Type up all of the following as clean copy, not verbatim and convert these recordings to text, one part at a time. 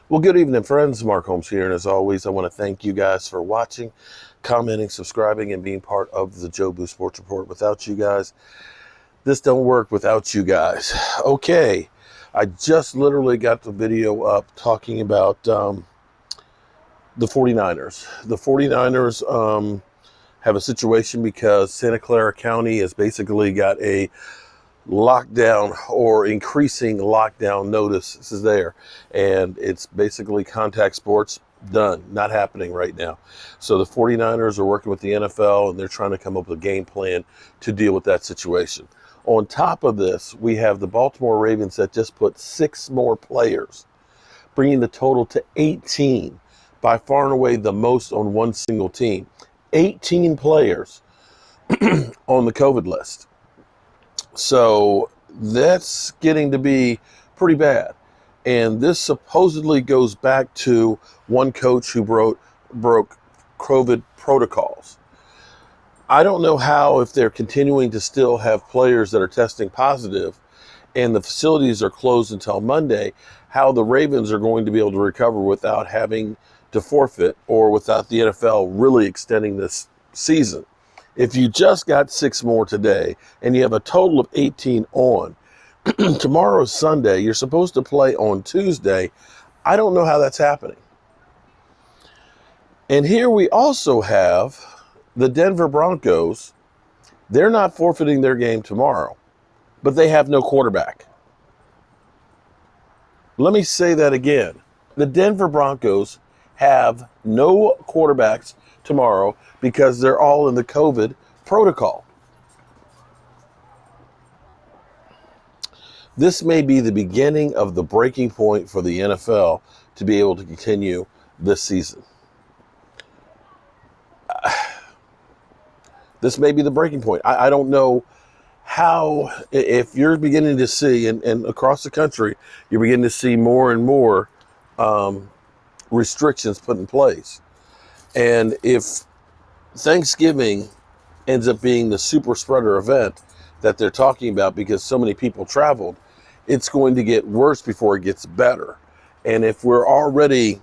Well, good evening, friends. Mark Holmes here, and as always, I want to thank you guys for watching, commenting, subscribing, and being part of the Joe Boo Sports Report. Without you guys, this don't work without you guys. Okay, I just literally got the video up talking about the 49ers. The 49ers have a situation because Santa Clara County has basically got a lockdown or increasing lockdown notice. This is there, and it's basically contact sports done, not happening right now. So the 49ers are working with the NFL, and they're trying to come up with a game plan to deal with that situation. On top of this, we have the Baltimore Ravens that just put 6 more players, bringing the total to 18, by far and away the most on one single team. 18 players on the COVID list. So that's getting to be pretty bad. And this supposedly goes back to one coach who broke COVID protocols. I don't know how, if they're continuing to still have players that are testing positive and the facilities are closed until Monday, how the Ravens are going to be able to recover without having to forfeit or without the NFL really extending this season. If you just got 6 more today and you have a total of 18 on, tomorrow's Sunday, you're supposed to play on Tuesday. I don't know how that's happening. And here we also have the Denver Broncos. They're not forfeiting their game tomorrow, but they have no quarterback. Let me say that again. The Denver Broncos have no quarterbacks tomorrow because they're all in the COVID protocol. This may be the beginning of the breaking point for the NFL to be able to continue this season. This may be the breaking point. I don't know how, if you're beginning to see, and across the country, you're beginning to see more and more restrictions put in place. And if Thanksgiving ends up being the super spreader event that they're talking about because so many people traveled, it's going to get worse before it gets better. And if we're already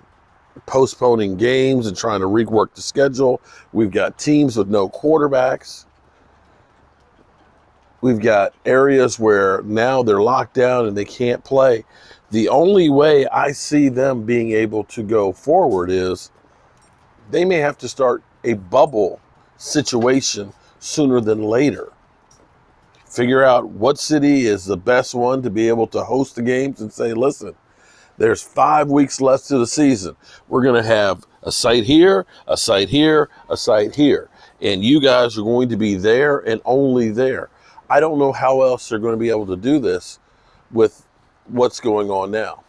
postponing games and trying to rework the schedule, we've got teams with no quarterbacks. We've got areas where now they're locked down and they can't play. The only way I see them being able to go forward is they may have to start a bubble situation sooner than later. Figure out what city is the best one to be able to host the games and say, listen, there's 5 weeks left to the season. We're going to have a site here, a site here, a site here. And you guys are going to be there and only there. I don't know how else they're going to be able to do this with what's going on now.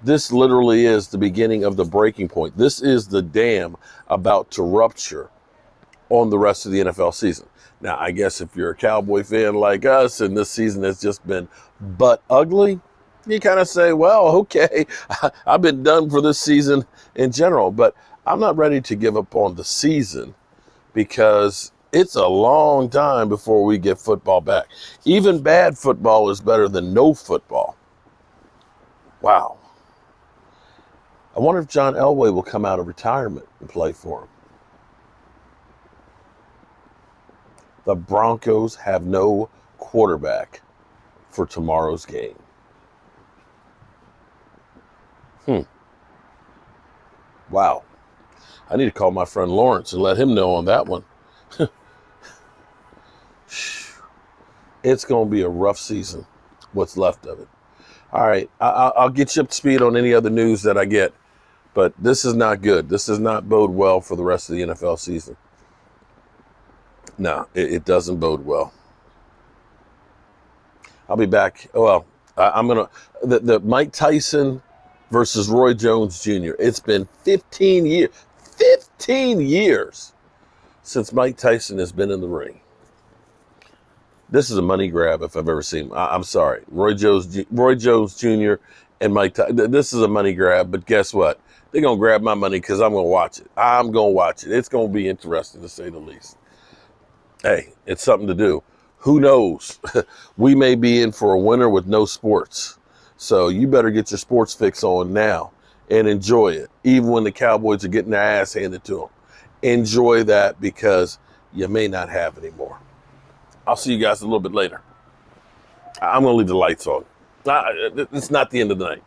This literally is the beginning of the breaking point. This is the dam about to rupture on the rest of the NFL season. Now, I guess if you're a Cowboy fan like us and this season has just been butt ugly, you kind of say, well, okay, I've been done for this season in general. But I'm not ready to give up on the season because it's a long time before we get football back. Even bad football is better than no football. Wow. I wonder if John Elway will come out of retirement and play for him. The Broncos have no quarterback for tomorrow's game. Wow. I need to call my friend Lawrence and let him know on that one. It's going to be a rough season, what's left of it. All right, I'll get you up to speed on any other news that I get. But this is not good. This does not bode well for the rest of the NFL season. No, it doesn't bode well. I'll be back. Well, I'm going to... The Mike Tyson versus Roy Jones Jr. It's been 15 years. 15 years since Mike Tyson has been in the ring. This is a money grab if I've ever seen. I'm sorry. Roy Jones Jr. and Mike Tyson. This is a money grab, but guess what? They're going to grab my money because I'm going to watch it. I'm going to watch it. It's going to be interesting, to say the least. Hey, it's something to do. Who knows? We may be in for a winter with no sports. So you better get your sports fix on now and enjoy it, even when the Cowboys are getting their ass handed to them. Enjoy that because you may not have anymore. I'll see you guys a little bit later. I'm going to leave the lights on. It's not the end of the night.